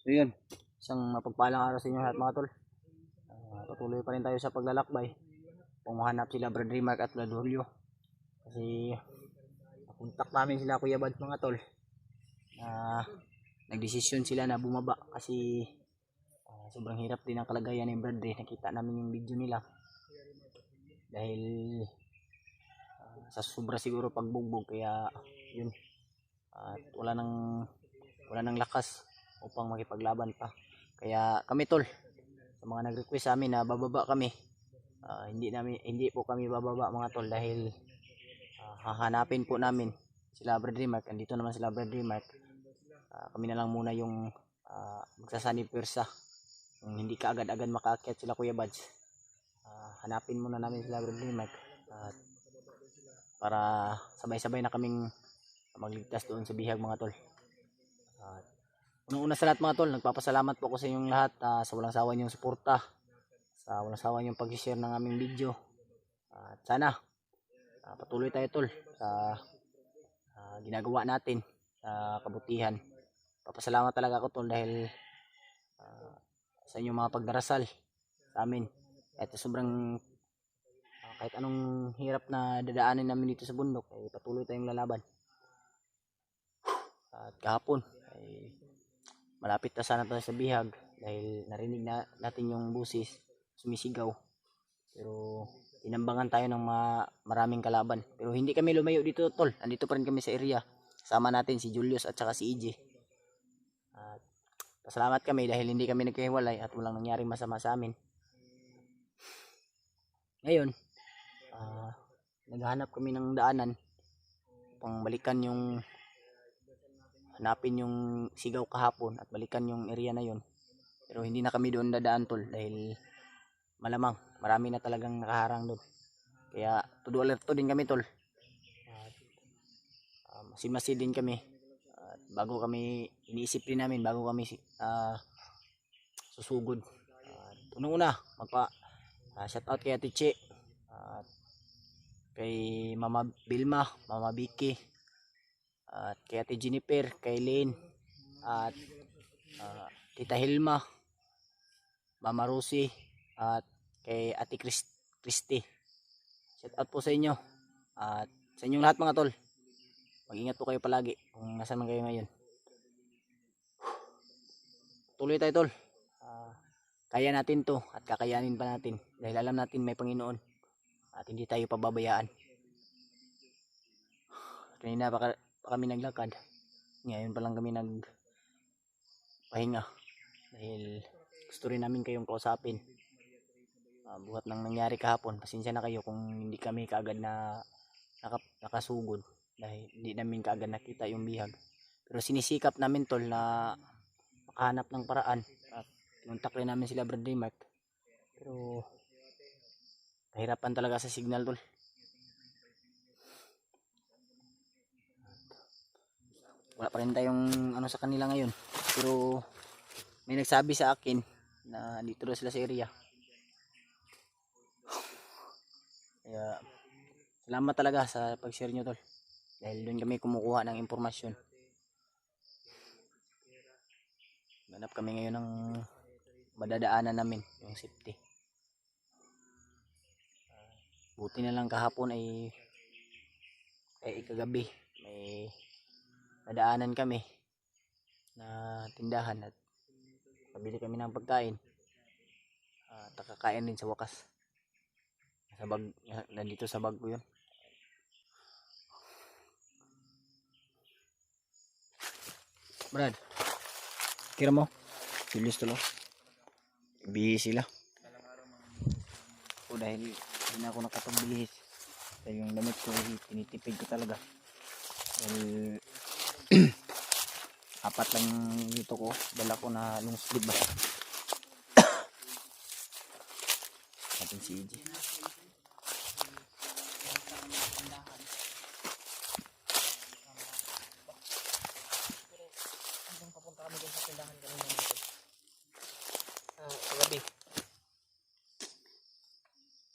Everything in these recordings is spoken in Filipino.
So yun, isang mapagpalang araw sa inyo lahat mga tol. Patuloy pa rin tayo sa paglalakbay. Kung mahanap sila Brad Rimark at Brad Julio. Kasi nakontak namin sila Kuya Bad mga tol. Nagdesisyon sila na bumaba kasi sobrang hirap din ang kalagayan ni Brad. Nakita namin yung video nila. Dahil sa sobra siguro pagbugbog kaya yun. At wala nang lakas upang makipaglaban pa. Kaya kami tol, sa mga nag-request sa amin na bababa kami, hindi po kami bababa mga tol dahil hahanapin po namin sila Brad Rimark. Andito naman sila Brad Rimark. Kami na lang muna yung magsasanib pwersa. Hindi ka agad-agad makaakyat sila Kuya Bads. Hanapin muna namin sila Brad Rimark para sabay-sabay na kaming magligtas doon sa bihag mga tol. Unang-una sa lahat mga tol, nagpapasalamat po ako sa inyong lahat sa walang sawa niyong suporta, sa walang sawa niyong pag-share ng aming video. At sana patuloy tayo tol sa ginagawa natin sa kabutihan. Papasalamat talaga ako tol dahil sa inyong mga pagdarasal sa amin. At sobrang kahit anong hirap na dadaanin namin dito sa bundok, ay patuloy tayong lalaban. At kahapon ay malapit na sana tayo sa bihag dahil narinig natin yung busis sumisigaw. Pero tinambangan tayo ng maraming kalaban. Pero hindi kami lumayo dito tol. Andito pa rin kami sa area. Kasama natin si Julius at saka si EJ. At pasalamat kami dahil hindi kami nagkahiwalay at walang nangyaring masama sa amin. Ngayon, naghahanap kami ng daanan upang balikan yung hanapin yung sigaw kahapon at balikan yung area na yon. Pero hindi na kami doon dadaan tol dahil malamang marami na talagang nakaharang doon. Kaya todo alerto din kami tol. Masin-masin din kami. Bago kami iniisip din namin bago kami susugod. Unang-una shout out kay Ate Che, kay Mama Bilma, Mama Vicky, at kay Ate Jennifer, kay Lynn, at Tita Hilma, Mama Rosie, at kay Ate Christy. Shout out po sa inyo at sa inyong lahat mga tol. Mag-ingat po kayo palagi kung nasaan man kayo ngayon. Tuloy tayo tol. Kaya natin to at kakayanin pa natin dahil alam natin may Panginoon at hindi tayo pababayaan. Kanina pa kami naglakad. Ngayon pa lang kami nagpahinga dahil gusto rin namin kayong kausapin. Buhat nang nangyari kahapon, pasensya na kayo kung hindi kami kaagad na nakasugod dahil hindi namin kaagad nakita yung bihag. Pero sinisikap namin tol na makahanap ng paraan at pinuntak rin namin sila Brad Rimark. Pero kahirapan talaga sa signal tol. Wala pa rin tayong sa kanila ngayon. Pero may nagsabi sa akin na dito daw sila sa area. Kaya salamat talaga sa pag-share nyo tol. Dahil doon kami kumukuha ng impormasyon. Ganap kami ngayon ng madadaanan namin yung safety. Buti na lang kahapon ay kagabi may nadaanan kami na tindahan at pabili kami ng pagkain at kakain din sa wakas. Nandito sa bag ko yun. Brad, kira mo Julius tulo bihis sila o dahil hindi na ako nakapagbihis dahil yung damit ko tinitipid ko talaga dahil apat lang dito ko dala ko na long sleeve ba natin si EJ. Kagabi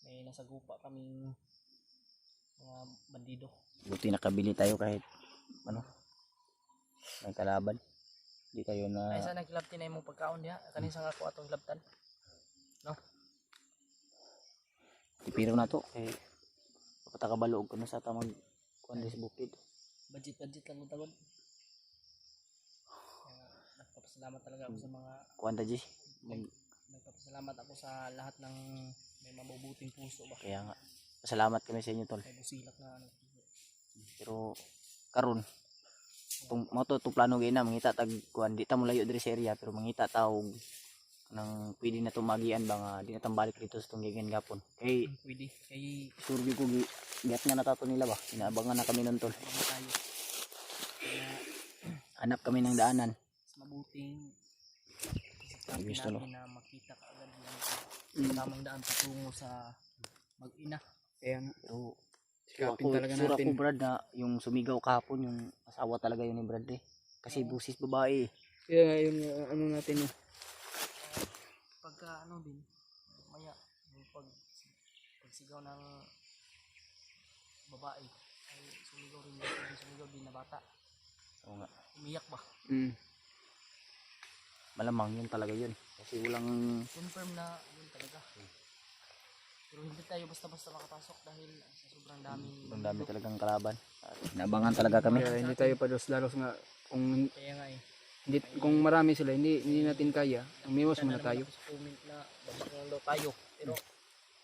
may nasa gupa kaming mga bandido. Buti nakabili tayo kahit may kalaban. Di tayo na Ay sa naglabtin ay mong pagkaon diha. Kanin sa ako atong labtan. No. tipiro na to. Eh patakabalog ko na sa tamang kuan sa bukid. Budget lang utagod. Nagpapasalamat talaga ako sa mga Kuan ta G. nagpapasalamat ako sa lahat ng may mabubuting puso ba. Kaya nga salamat kami sa inyo tol. May busilak na ano. Pero karon tung mo to plano gyud na mangita tag kuan di ta mo layo diri sa area pero mangita taog nang pwede na tumagian ba nga di na tambalik dito sa tunggigan gapon. Kay Pwede kay surgi ko giat nga natato nila ba. Inaabangan na kami nun tol. ano tayo. Kaya Hanap kami ng daanan. mas mabuting Ayos natin tol. na makita kaagad ng tamang daan patungo sa mag-ina. Kaya nga, Pero sikapin talaga sura natin. ko Brad na yung sumigaw kahapon yung asawa talaga yun ni Brad eh. Kasi busis babae. Kaya nga yung ano natin eh. Pagka ano din, maya yung pagsigaw ng babae ay sumigaw rin yung sumigaw din na bata. Oo nga. Umiyak ba? Mm. Malamang yun talaga yun. Kasi walang Confirm na yun talaga. Pero hindi tayo basta-basta makapasok dahil sa sobrang daming ang dami talagang kalaban. Naabangan talaga kami. Kaya hindi tayo pados-dalos nga kung Kaya nga eh. hindi, kung marami sila hindi natin kaya. Umiwas muna tayo. Sa comment na baba na daw tayo. Pero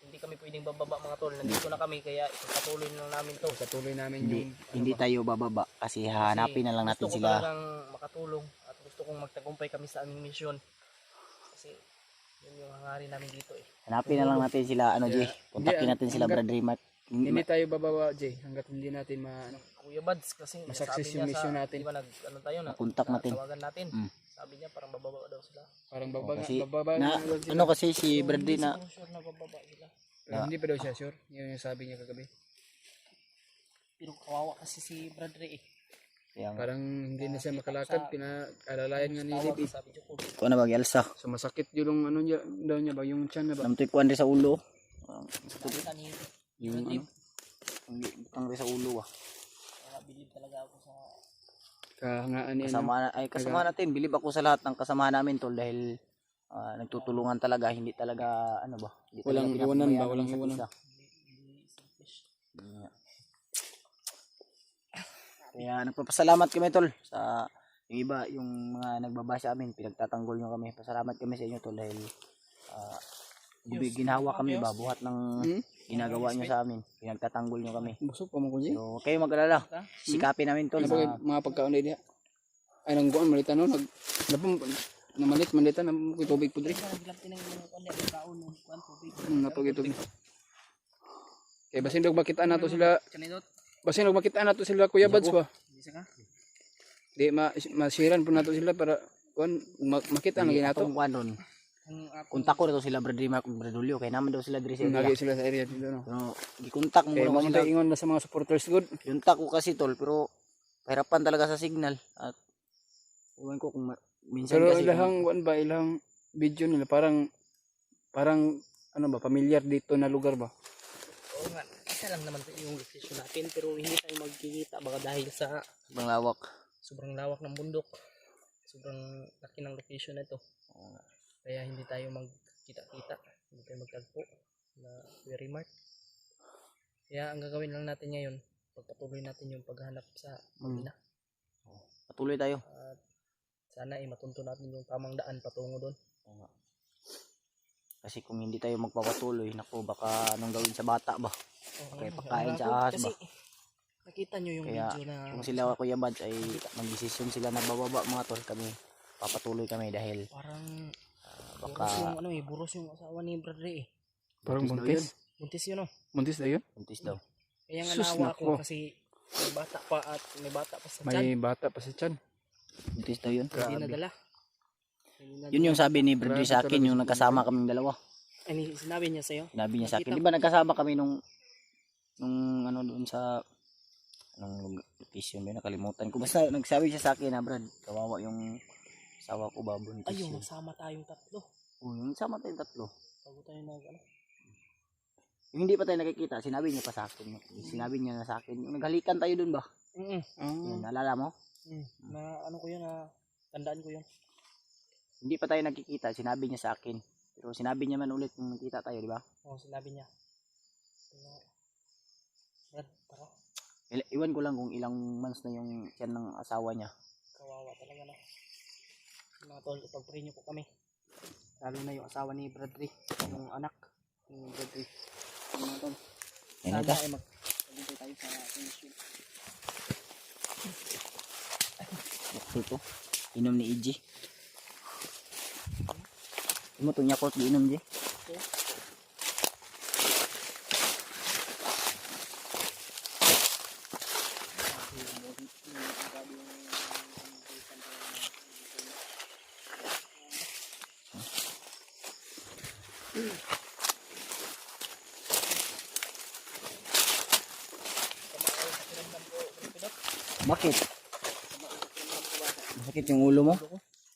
hindi kami pwedeng bababa mga tol. Nandito na kami kaya ipagpatuloy na lang namin to. Patuloy namin Hindi, yung hindi tayo bababa kasi hanapin na lang natin gusto ko sila. talagang makatulong at gusto kong magtagumpay kami sa aming misyon. Kasi yun yung hangarin namin dito eh. Hanapin na lang natin sila ano G. Kontakin natin sila Brad Rimat. hindi tayo babawa, Jay, hanggat hindi natin Kuya Bads kasi Masuccess sabi yung niya mission natin. Di ba ano tayo na Makontak natin. tawagan natin. Mm. Sabi niya parang bababa daw sila. parang Kasi bababa na, lang sila. ano kasi si Pero Bradley hindi na siguro sure na bababa sila. Hindi pa daw siya sure. Yun yung sabi niya kagabi. Pero kawawa kasi si Bradley eh. yung Parang hindi na siya makalakad, pinaalalayan nga ni Lip eh. Sabi niya po. ko na ba Elsa. So masakit yung ano niya, daw niya ba, yung tiyan na ba? Namtoy kuan rin sa ulo. Sabi ka ni Yung ano, ang butang rin sa ulo ah. kaya believe talaga ako sa Kahangaan niya. Kasama natin. Bilib ako sa lahat ng kasama namin tol dahil nagtutulungan talaga, hindi talaga ano ba? Hindi Walang talaga iwanan ba? pinapabayaan Walang ng isa't iwanan. isa. hindi selfish. Yeah. Kaya nagpapasalamat kami tol sa yung iba, yung mga nagbaba sa amin, pinagtatanggol nyo kami. Pasalamat kami sa inyo tol dahil ginawa kami ba buhat ng ginagawa nyo sa amin. Pinagtatanggol nyo kami. Busog pa mo ko, Jay. So, kayo mag-alala. Sikapin namin tol. Ano ba mga pagkaon na diha? Ay nang guan malita no namalit malita na tubig po diri. Kaya naglap din ng mga kundi ang kaon ng kuan tubig. Napag tubig. Kay basin dog makitaan nato sila. Kanidot. Basin dog makitaan nato sila Kuya Bads ba. Bisa ka? Di masiran po nato sila para kuan makita lagi nato. Atong kuan ron. Ang Kontak ko na to sila Bradley Mark Bradulio kay naman daw sila diri sa Nagi area. sila sa area dito no. Pero gikontak mo Kaya ko mo sila. ingon na sa mga supporters good. Yuntak ko kasi tol pero pahirapan talaga sa signal at iwan ko kung minsan Pero kasi ilahang kuan ba ilang video nila parang ano ba familiar dito na lugar ba? Oo nga, isa lang naman yung location natin pero hindi tayo magkikita baka dahil sa sobrang lawak. sobrang lawak ng bundok. Sobrang laki ng location na ito. Kaya hindi tayo magkita-kita, hindi tayo magtagpo na very mark. Kaya ang gagawin lang natin ngayon, pagpatuloy natin yung paghanap sa Manila. Patuloy tayo. At sana ay matunto natin yung tamang daan patungo doon. Kasi kung hindi tayo magpapatuloy, nako baka anong gawin sa bata ba? Okay, pagkain sa ahas kasi, ba? nakita nyo yung Kaya video na kung sila Kuya Bads ay magdesisyon sila na bababa mga tol kami. Papatuloy kami dahil parang baka buros yung ano eh, buros yung asawa ni Bradley eh. Parang buntis. Buntis yun oh. Buntis na yun? buntis daw. Kaya nga Sus, naawa nako. ako kasi may bata pa at may bata pa sa tiyan. May bata pa sa tiyan. Buntis daw yun. Hindi nadala. Hindi nadala. Yun yung sabi ni Bradley sa Grabe akin talaga yung si nagkasama kaming dalawa. Ay, sinabi niya sa'yo? Sinabi niya sa akin. Nakita Di ba nagkasama kami nung ano doon sa anong location ba yun? Nakalimutan ko. Basta nagsabi siya sa akin na Brad, kawawa yung asawa ko ba buntis Ay, yung yun. sama tayong tatlo. Yung sama tayong tatlo. Bago tayo nag ano. Yung hindi pa tayo nakikita, sinabi niya pa sa akin. Sinabi niya na sa akin. Yung naghalikan tayo doon ba? Mm. Ah. Yun, naalala mo? Na ano ko yun na Tandaan ko yun. Hindi pa tayo nagkikita, sinabi niya sa akin. Pero sinabi niya man ulit kung nakita tayo, di ba? Oo, sinabi niya. Pero, Brad, tara. Iwan ko lang kung ilang months na yung tiyan ng asawa niya. Kawawa talaga na. Mga tol, ipag-pray niyo po kami. Lalo na yung asawa ni Bradley. Yung anak ni Bradley. Mga tol. Yan Sana ito. ay mag-pray tayo sa finish. Ito. Inom ni EJ. Imo to niya kot giinom je. Bakit? Sakit yung ulo mo?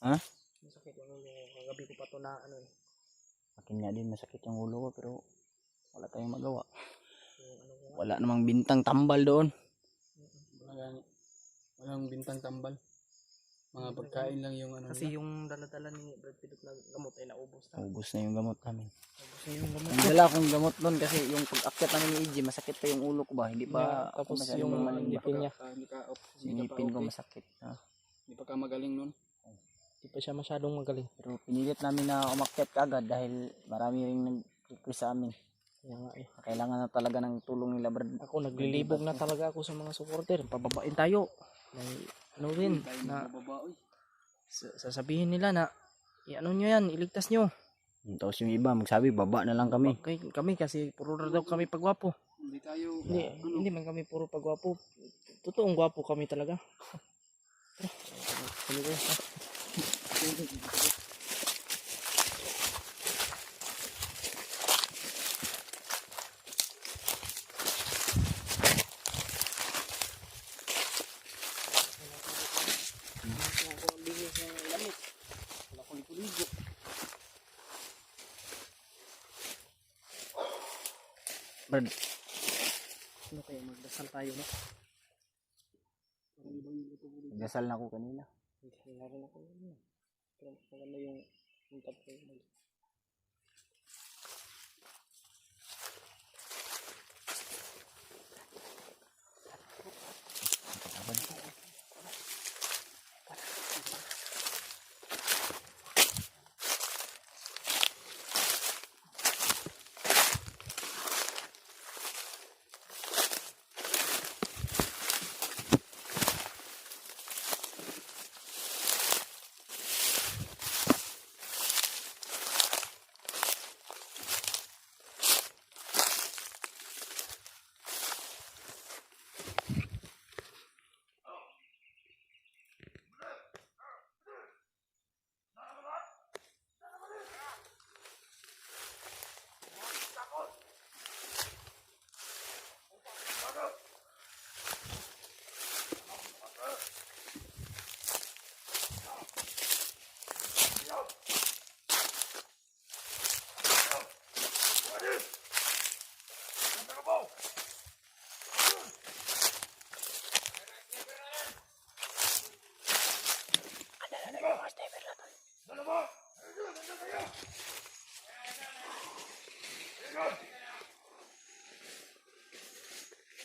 Ha? Masakit yung ulo ko. Kagabi ko pa to na ano eh. Akin nga din masakit yung ulo ko pero wala tayong magawa. Yung ano ko. Wala namang bintang tambal doon. Walang bintang tambal. Mga pagkain lang yung ano. Kasi yung dala-dala ni Brad Pitt na gamot ay naubos na. Ubus na yung gamot namin. Naubos na yung gamot. Ang dala akong gamot doon kasi yung pag-akyat namin ni EJ masakit pa yung ulo ko ba? Hindi pa ako Tapos masyadong yung gumaling ba? ngipin niya. Hindi ka Ngipin ko masakit. Ha? Hindi pa ka magaling nun. Hindi pa siya masyadong magaling. Pero pinilit namin na umakyat kaagad dahil marami ring nag-request sa amin. Kaya nga eh. Kailangan na talaga ng tulong nila Brad. Ako naglilibog na talaga ako sa mga supporter. Pababain tayo. May ano rin na sasabihin nila na ano nyo yan, iligtas nyo. Tapos yung iba magsabi baba na lang kami. Kami kasi puro na daw kami pagwapo. Hindi tayo. Hindi man kami puro pagwapo. Totoong gwapo kami talaga. Brad, Ano kaya magdasal tayo no? dasal na ako kanina. Wala rin ako yun. Pero maganda yung top ko.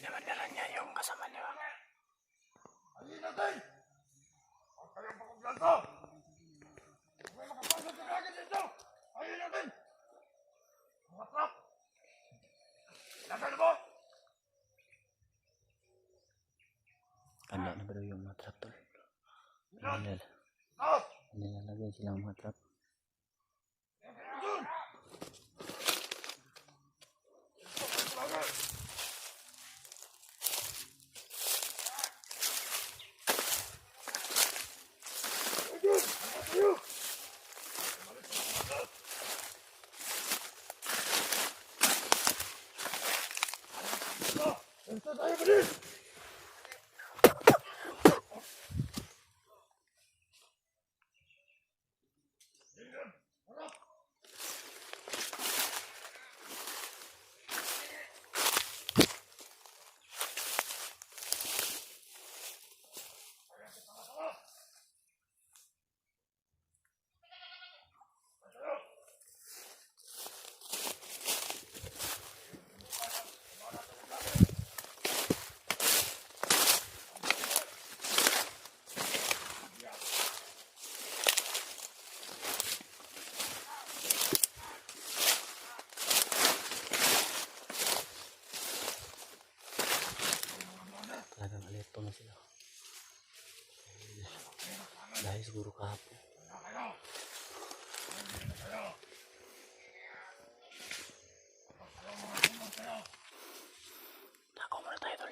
Naman niya yung kasama niya. Kanda na ba daw yung mga trap tol? Nilalagay silang mga trap. siguro kahapon. Tako muna tayo tol.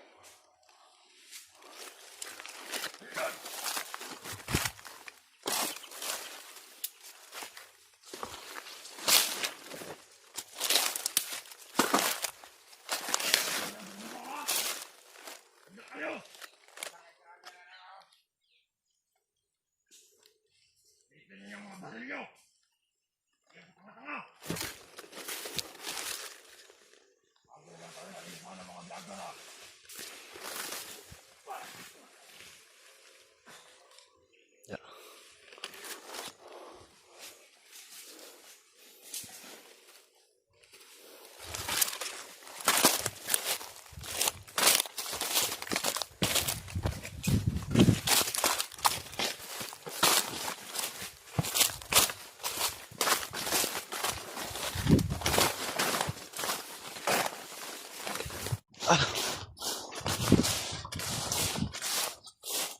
Ya.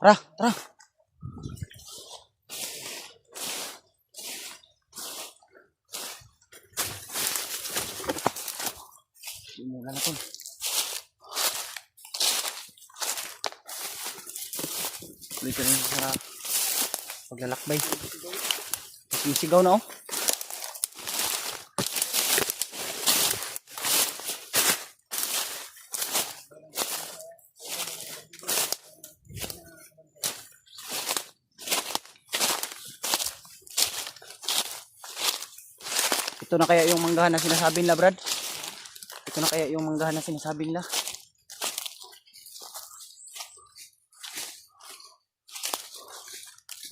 Tara, tara. Simula na tol. Ulit ka rin sa paglalakbay. Sisigaw na oh. Ito na kaya yung manggahan na sinasabi nila, Brad? Ito na kaya yung manggahan na sinasabi nila?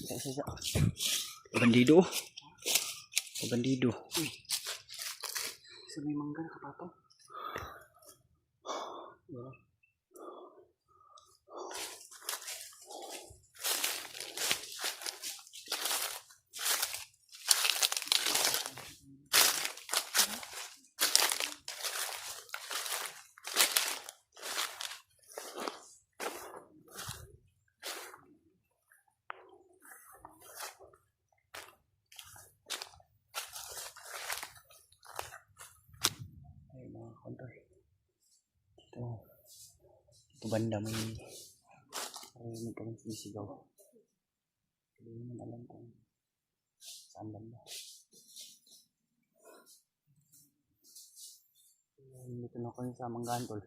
Isa. Bandido. Bandido. Sa may mangga nakapatong. Wala. Ito banda may parang sisigaw. Hindi naman alam kung saan banda. Dito na ako sa manggahan tol.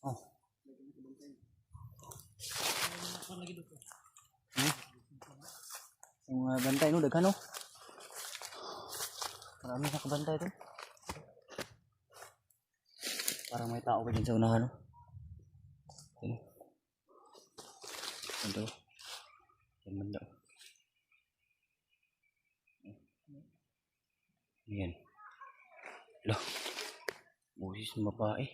Oh. Yung bantay no, daghan no. Marami nakabantay tol. Parang may tao pa dyan sa unahan, no? Ito. Yan banda. Yan. Loh. Busis ng babae.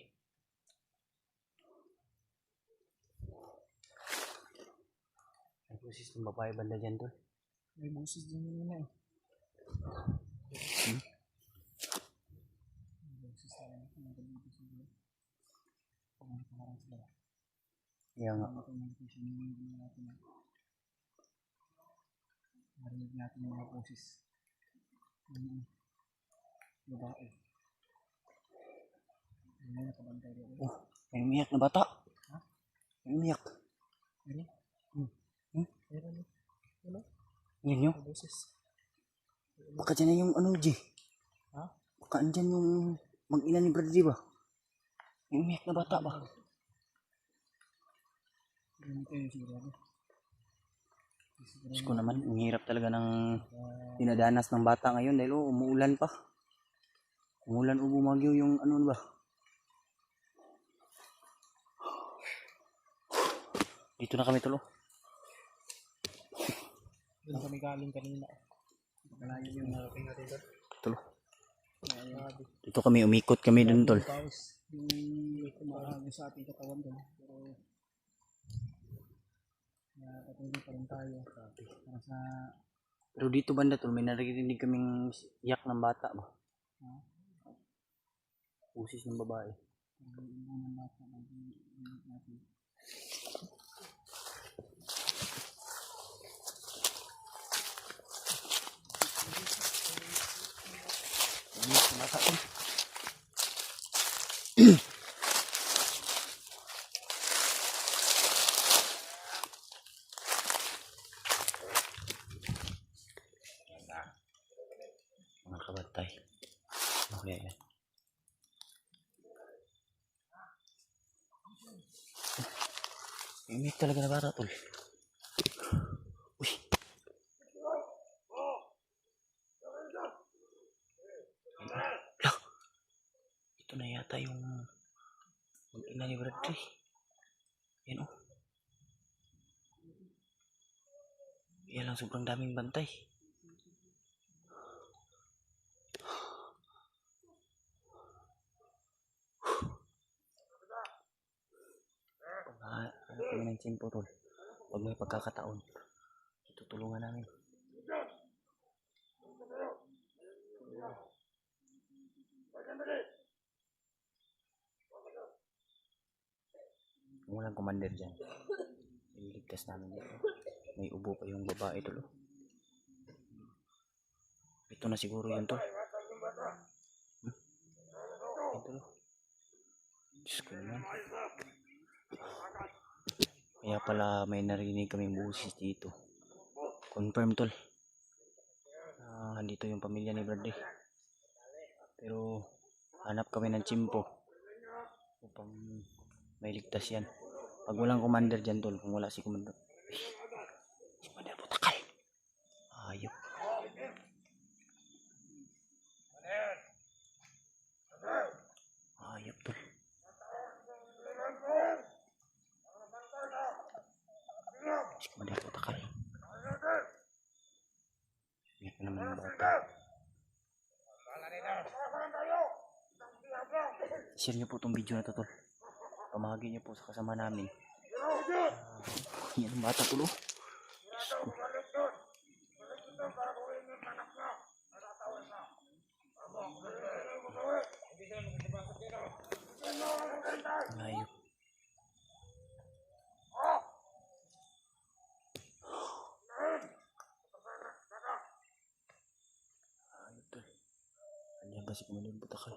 May busis ng babae banda dyan, tol. May busis din yun na eh. Kaya nga. Marinig natin yung mga boses. Babae. May nakabantay rin. Oh, may umiyak na bata. Ha? May umiyak. Ano? Meron yun. Ano? Yan yun. Boses. Baka dyan na yung ano, G. Ha? Baka andyan yung mag-ina ni Brad, di ba? May umiyak na bata ba? Ganito yung sigurado. Diyos ko naman, ang hirap talaga ng dinadanas ng bata ngayon dahil umuulan pa. Umuulan o bumagyo yung ano ba? Dito na kami tulo. Doon kami galing kanina. Malayo yung narating natin doon. Tulo. Dito kami umikot kami dun tol. Yung kumahagi sa ating katawan doon. Pero patuloy pa rin tayo. Para sa... Pero dito banda tol, may narinig kaming iyak ng bata ba? Usis ng babae. Ng bata natin. bata tol. Mga kabatay. Okay. Init talaga na bata tol. Uy. Lah. Ito na yata yung mag-ina ni Bradley. Yan o. Yan lang, sobrang daming bantay. Ano kami ng tsimpo tol. Pag may pagkakataon, tutulungan namin. Walang commander dyan. Iligtas namin dito. May ubo pa yung babae tol. Ito na siguro yun tol. Ito tol. Diyos ko naman. Kaya pala may narinig kaming busis dito. Confirm tol. Andito yung pamilya ni Bradley. Pero hanap kami ng tsimpo upang may ligtas yan. Pag walang commander dyan tol, kung wala si commander. Si commander putakal. Ayop. Ayop tol. Si commander putakal. Yan naman yung bata. Share nyo po itong video na to tol. Pamahagi nyo po sa kasama namin. Yan ang bata tol. Ayop. Ayop tol. Andiyan ba si Kumanin Butakal?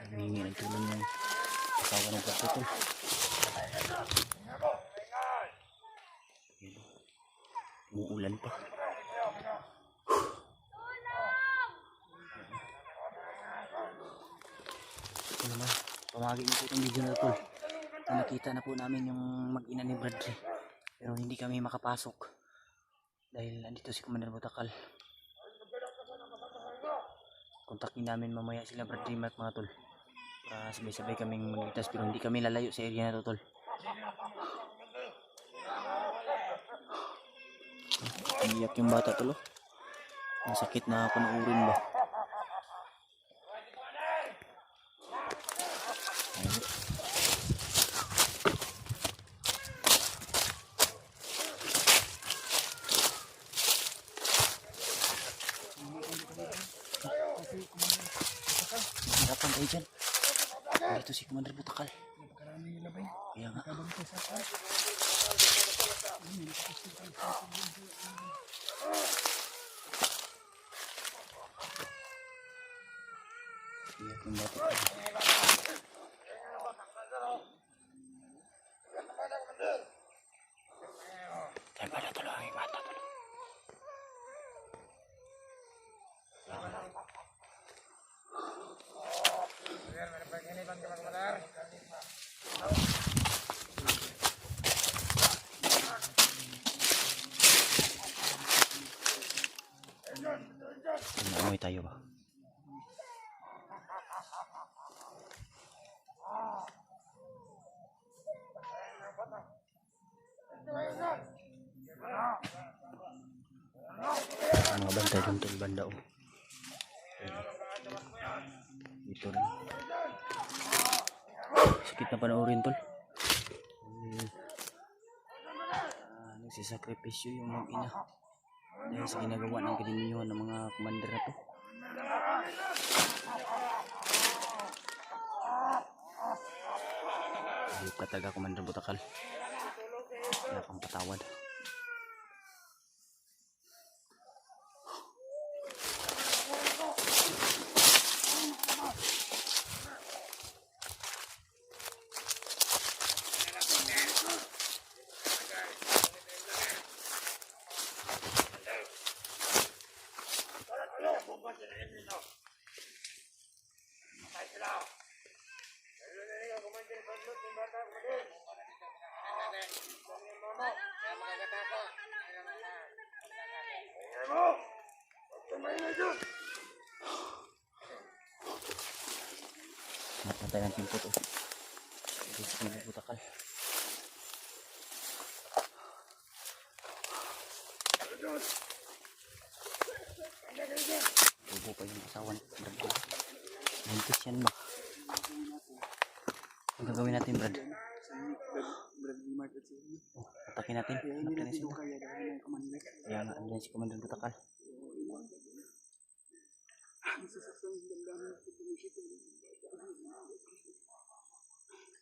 Hihingi ng tulong yung asawa ng pagtutol. Umuulan pa. Ito naman, pamahagi niyo po itong video na ito. Nakita na po namin yung mag-ina ni Bradley. Pero hindi kami makapasok dahil andito si Commander Butakal. Kontakin namin mamaya sila Bradley at mga tol. Sabay-sabay kaming magligtas pero hindi kami lalayo sa area na to tol. Iyak yung bata tol. Ang sakit na panuurin ba. Harapan kayo dyan. Dito si Commander Butakal. Kaya nga. Iyak yung bata tol. Tayo pala tol ang bata tol. Naamoy tayo ba? Mga bantay dun tol banda o. Dito rin. Sakit na panoorin tol. Nagsisakripisyo yung mag-ina dahil sa ginagawa ng kadimihan ng mga commander na to. Ayop ka talaga, Commander Butakal. Wala kang patawad. Napatay ng pinto to. Hindi sa Commander Butakal. Tubo pa yung asawan. Mintis yan ba? Ang gagawin natin, Brad? Oh, atakin natin. Atakin sila. Kaya nga, andyan si Commander Butakal.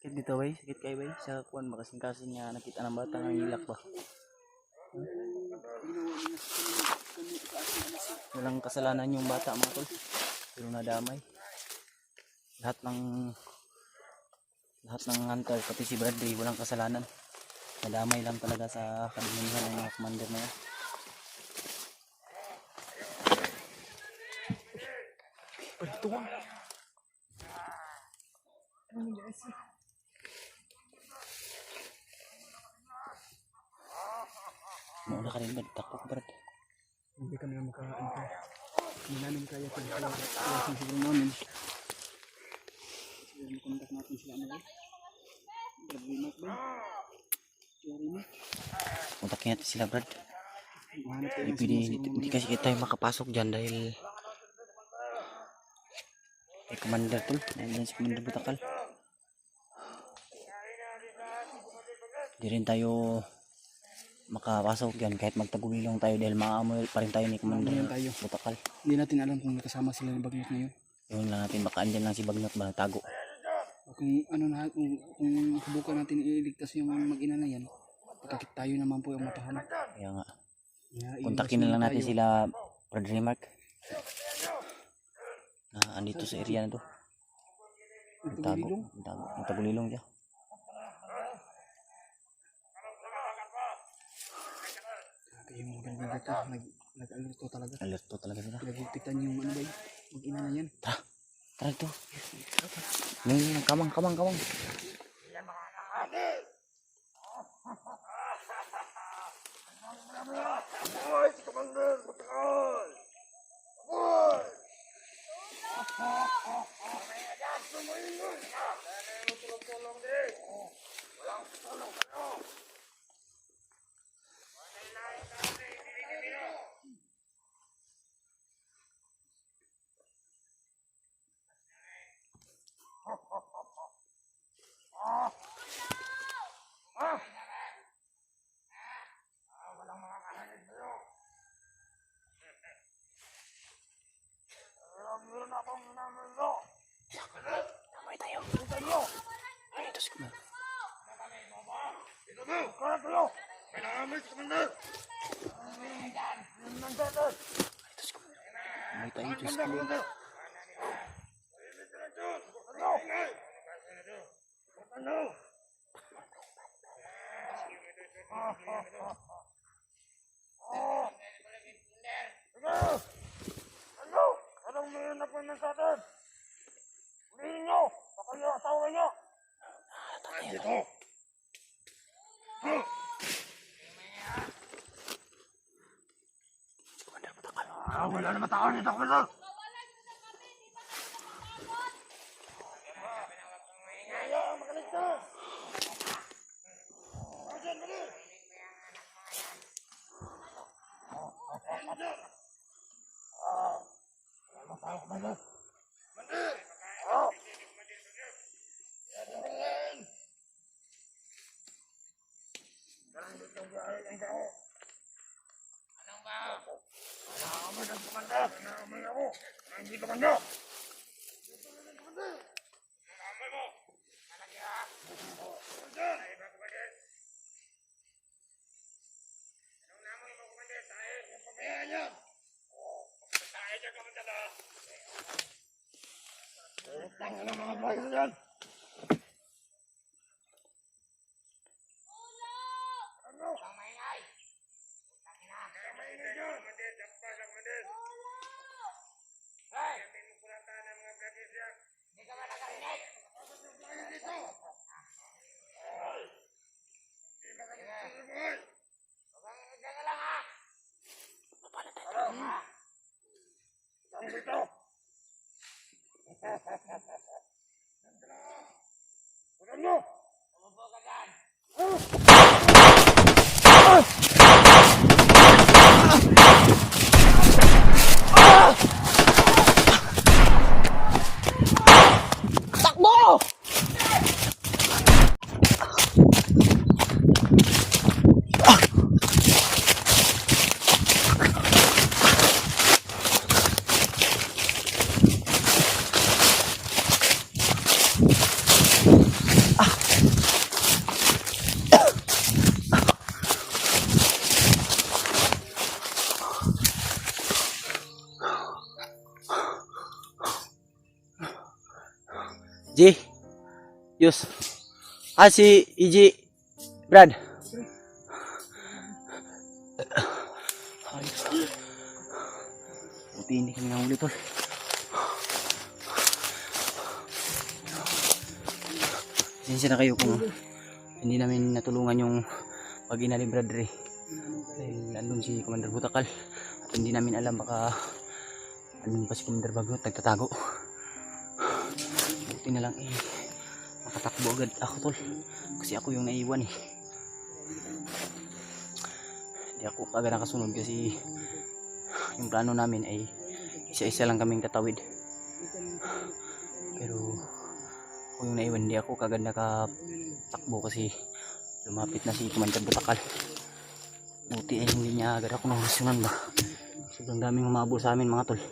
Sakit dito, bay? Sakit kayo, bay? Sa kuwan, makasing-kasing nga nakita ng bata ng hilak ba? Walang kasalanan yung bata, mga tol. Pero nadamay. Lahat ng hunter, pati si Bradley, walang kasalanan. Nadamay lang talaga sa kadimihan ng mga commander na yan. Pagtuwang. Mauna ka rin, Brad. Takot, Brad. Hindi kami makakaan ka. Hindi namin kaya kung kaya siguro namin. Siguro makontak natin sila na guys. Bradley Mark ba? Yari mo. Kontakin natin sila, Brad. Mahanap tayo ng Hindi kasi tayo makapasok dyan dahil may commander tol. Dahil si Commander Butakal. Hindi rin tayo makapasok dyan kahit magtagulilong tayo dahil maamoy pa rin tayo ni Commander Butakal. Hindi natin alam kung nakasama sila ng Bagnot ngayon. Yun lang natin, baka andyan lang si Bagnot ba natago. Kung ano na, kung subukan natin iligtas yung mag-ina na yan, pagkakit tayo naman po yung mapahamak. Kaya nga, Yeah, kontakin na lang natin sila, Brad Remark. Andito sa area na to. Nagtagulilong siya. Yung mga ganyan dito, nag-alerto talaga. Alerto talaga sila. Pinagigpitan yung ano ba yun, mag-ina na yan. Tara ito. Kamang. Damay tayo. Ay, ito si Commander. Damay tayo, Diyos ko. Anong mayroon na po ng sa atin? Ulihin nyo! Baka yung asawa nyo! Dito! Wala naman tao dito, Commander! Kaya ang makaligtas! Diyan, dali! Commander! Tangin ang mga bahay yan. Ano? Ang maingay. Tangin na. Ang maingay dyan. Dampas ang mandis. Hey! Hindi mo kulatan ang mga vloggers yan. Hindi ka ba nakarinig? Bakit yung vlogger dito? Hey! Hindi makalimutan mo boy. Huwag kang dyan lang ha. Ano? Saan dito? Huwag mo! Umupo ka dyan! Takbo! G. Yus. Si EG. Brad. Buti hindi kami nahuli tol. Pasensya na kayo kung hindi namin natulungan yung pag-ina ni Brad Ray. Dahil andun si Commander Butakal. At hindi namin alam baka andun pa si Commander Bagot nagtatago. Buti na lang nakatakbo agad ako tol. Kasi ako yung naiwan Hindi ako agad nakasunod kasi yung plano namin ay isa-isa lang kaming tatawid. Pero ako yung naiwan, hindi ako kagad nakatakbo kasi lumapit na si Commander Butakal. Buti ay hindi niya agad ako nahusunan ba. Sobrang daming humabol sa amin mga tol.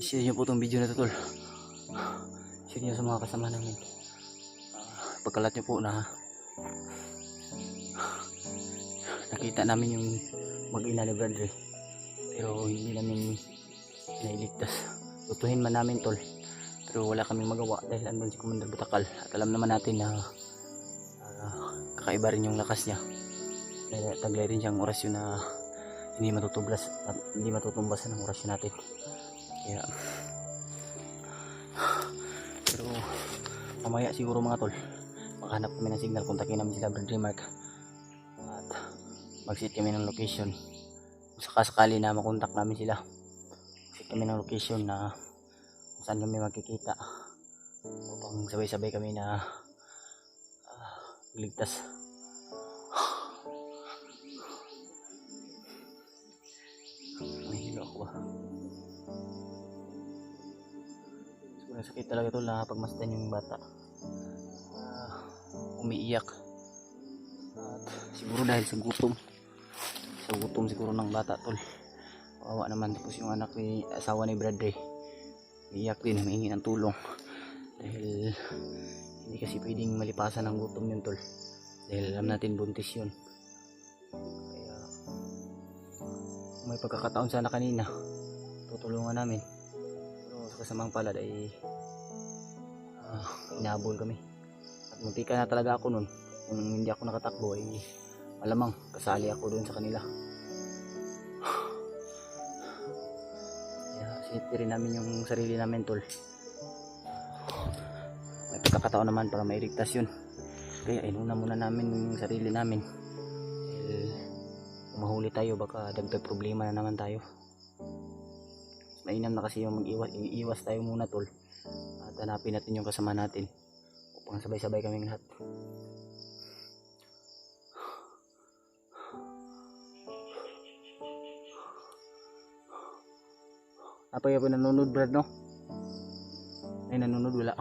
Share nyo po itong video na ito tol. Share nyo sa mga kasama namin. Pagkalat nyo po na nakita namin yung mag-ina ni Brad Ray. Pero hindi namin nailigtas. Tutuhin man namin tol. Pero wala kaming magawa dahil andun si Commander Butakal. At alam naman natin na kakaiba rin yung lakas niya. Taglay rin siyang orasyon na hindi matutublas at hindi matutumbasan ang orasyon natin. Kaya pero mamaya siguro mga tol makahanap kami ng signal, kontakin namin sila Brad Ray Mark at mag-set kami ng location. Kung sakasakali na makontak namin sila, set kami ng location na kung saan kami magkikita upang sabay-sabay kami na ligtas. Nahilo ako ba? Sakit talaga ito na pagmasdan yung bata. Umiiyak. At siguro dahil sa gutom. Sa gutom siguro ng bata tol. Kawawa naman. Tapos yung anak ni asawa ni Brad Ray. Umiiyak din. Humingi ng tulong. Dahil hindi kasi pwedeng malipasan ng gutom yun tol. Dahil alam natin buntis yun. Kaya kung may pagkakataon sana kanina, tutulungan namin. Sa kasamang palad ay inahabol kami at muntika na talaga ako nun. Kung hindi ako nakatakbo ay malamang kasali ako doon sa kanila. Kaya sinipin rin namin yung sarili namin tol. May pagkakataon naman para mailigtas yun. Kaya inuna muna namin yung sarili namin. Kung mahuli tayo baka dagdag problema na naman tayo. Mainam na kasi yung mag-iwas tayo muna tol at hanapin natin yung kasama natin upang sabay-sabay kaming lahat. Apa yung nanonood Brad no? Ay nanonood wala.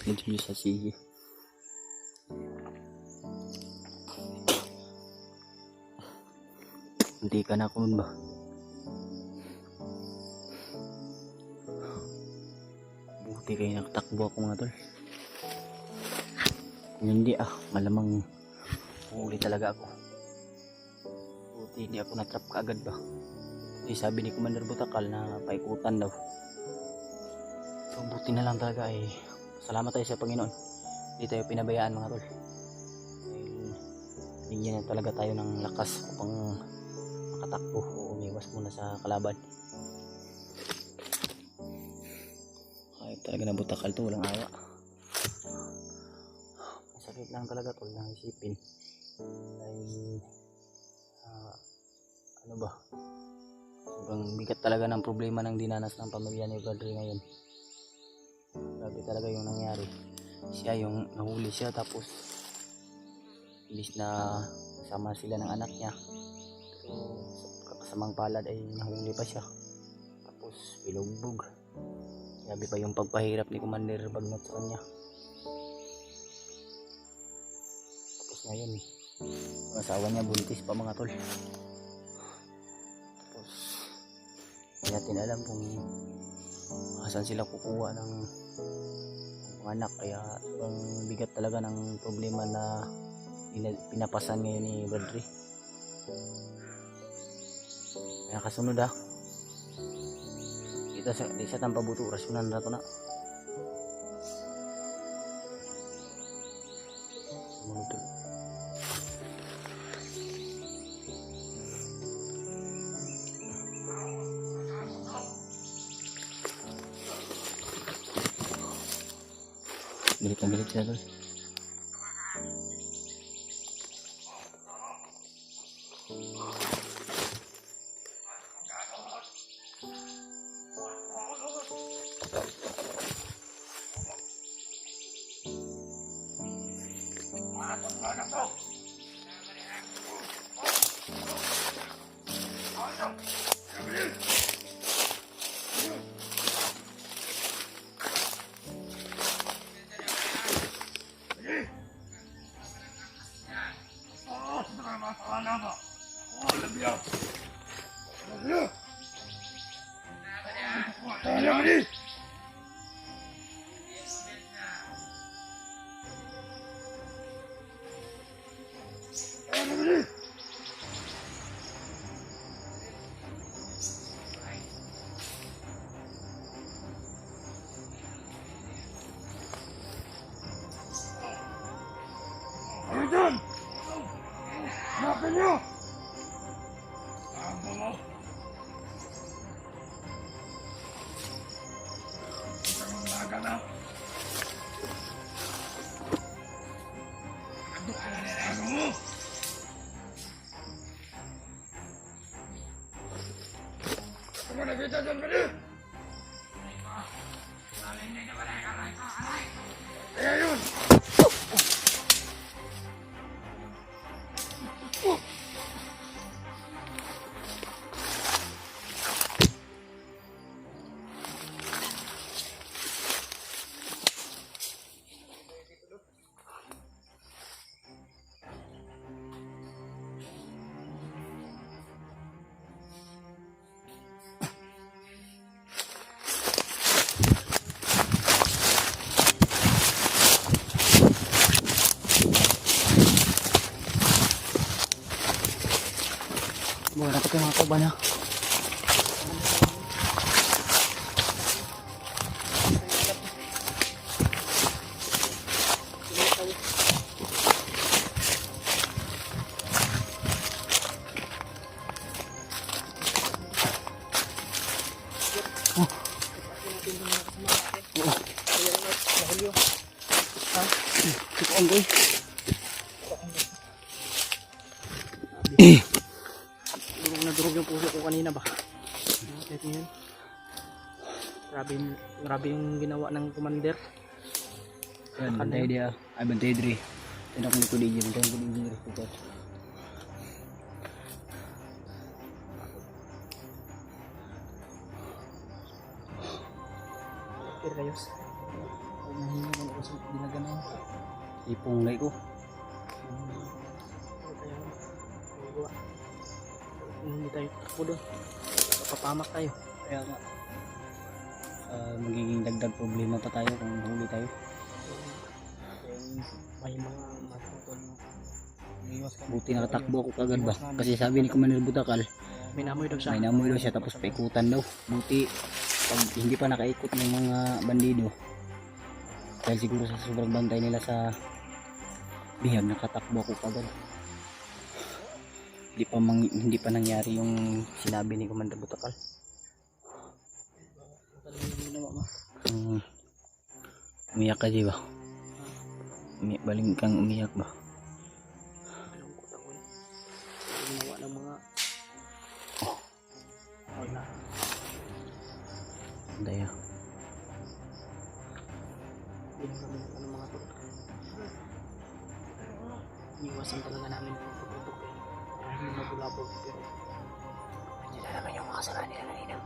medyo sa sige. Hindi ka na kun ba? Buti kayo nakatakbo ako mga tol. Kung hindi malamang huli talaga ako. Buti hindi ako natrap kaagad ba. Sabi ni Commander Butakal na paikutan daw. So buti na lang talaga salamat tayo sa Panginoon. Hindi tayo pinabayaan mga tol. Bigyan na talaga tayo ng lakas upang makatakbo o umiwas muna sa kalaban. Ay talaga na Butakal to, walang awa. Masakit lang talaga tol na isipin. Dahil ano ba? Sobrang bigat talaga ng problema ng dinanas ng pamilya ni Brother ngayon. Grabe talaga yung nangyari. Siya yung nahuli siya tapos imbis na kasama sila ng anak niya. Pero sa kasamang palad ay nahuli pa siya. Tapos bilugbog. Grabe pa yung pagpahirap ni Commander Bagnot sa kanya. Tapos ngayon ang asawa niya buntis pa mga tol. Hindi natin alam kung saan sila kukuha ng anak, kaya ang bigat talaga ng problema na pinapasan ngayon ni Bradley. Kaya kasunod di sa tampabuto rasyonan na ito na sumunod to. Bilit na bilit sila tol. Ayun! Hanapin niyo! Ang bango! Isang umaga na. Ano mo? Ano nakita dyan ka rin? Kaya yun! Bukan ako mga kauban ha. Ang boy. Nadurog yung puso ko kanina ba? Kahit ngayon. Grabe yung ginawa ng commander. Yan, bantay dia. Ay, bantay diri. Tindak ni ko di diri. Tindak ko di diri. Kaya kayos. Nahinga ko Kasi ginaganaw. Ipong ko. Hindi tayo takbo doon. Papamak tayo. Kaya nga. Magiging dagdag problema pa tayo kung huli tayo. May mga matutol. Buti nakatakbo ako kagad ba? Kasi sabi ni Commander Butakal, May namoy daw siya. may namoy daw siya tapos paikutan daw. Buti pag hindi pa nakaikot ng mga bandido, dahil siguro sa sobrang bantay nila sa bihag, nakatakbo ako kagad. Hindi pa nangyari yung sinabi ni Commander Butakal. Umiyak ka di ba? Baling kang umiyak ba? Malungkot ako eh. Ginawa ng mga wala. Daya. Hindi kami ng mga tol. Iwasan talaga namin yung pagpapok eh. Hindi magulabog pero Hindi na naman yung makasalanan nila kanina. Daya.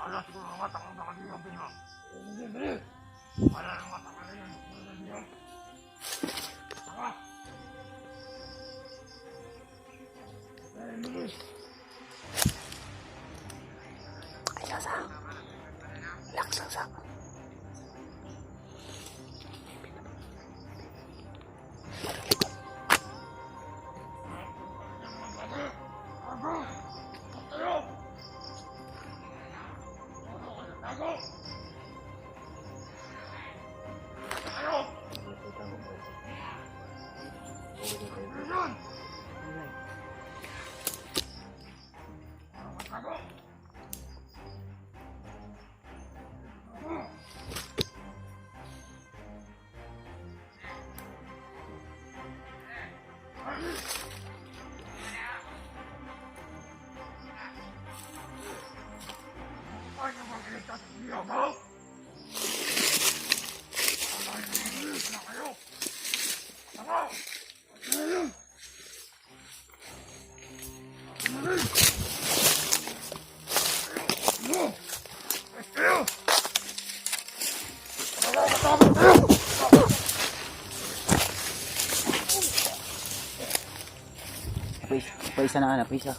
Wala siguro ang mata kung nakalimutan pinyo. Wala ang mata ka rin. Ano ba kita niyo mo? Alis na kayo! Tama! Paisa na anak, paisa.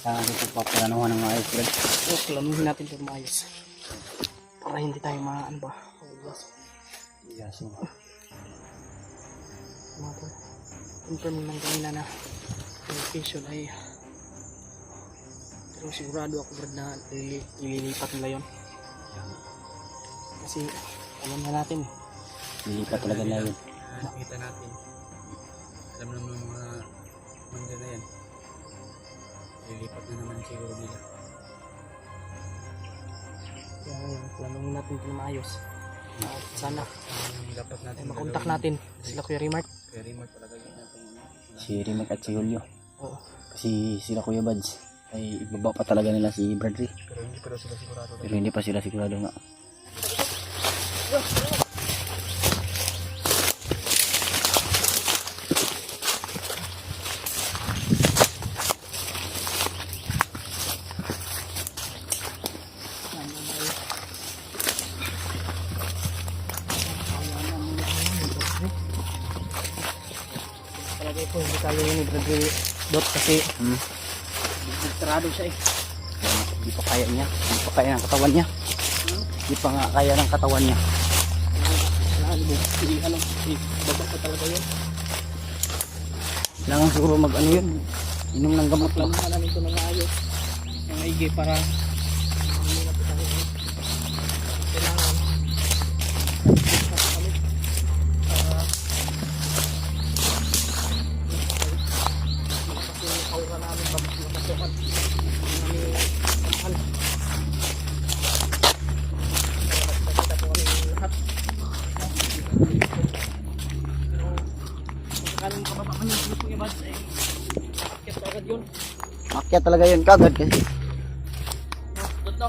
Saan ito paplanuhan ng mga friend? So, planuhin natin ito maayos. Para hindi tayo ano ba? Yes. Mga tol. Confirm lang kanina na yung location ay pero sigurado ako Brad na ililipat nila yun. Kasi alam na natin Lilipat talaga na yun. Nakita natin. Alam naman ng mga mangga na yan. Lilipat na naman siguro nila. Kaya ngayon, planong natin ito na maayos. At sana Dapat natin makontak natin sila Kuya Rimart. Kaya remote talaga yun natin. Si Rimac at si Julio. Oo. Kasi sila Kuya Buds ay ibaba pa talaga nila si Bradley. Pero hindi pa daw sila sigurado. Pero hindi pa sila sigurado nga. Palagay ko hindi kaya yun ni Bradley Dot kasi nagtrado siya eh. Hindi pa kaya niya. Hindi pa kaya ng katawan niya. Hindi pa nga kaya ng katawan niya. Baba pa talaga yun. Kailangan siguro mag ano yun. Inom ng gamot lang. Planuhan namin ito na maayos. Ang maigi para hindi na po tayo. Kailangan kami para malakas yung aura namin para mas mapasukan. Hindi namin samahan. Para makita po kami lahat. Pero kung sakaling kababa kami ng Kuya Buds ay akyat agad yun. Makyat talaga yun kagad kasi. Dot no?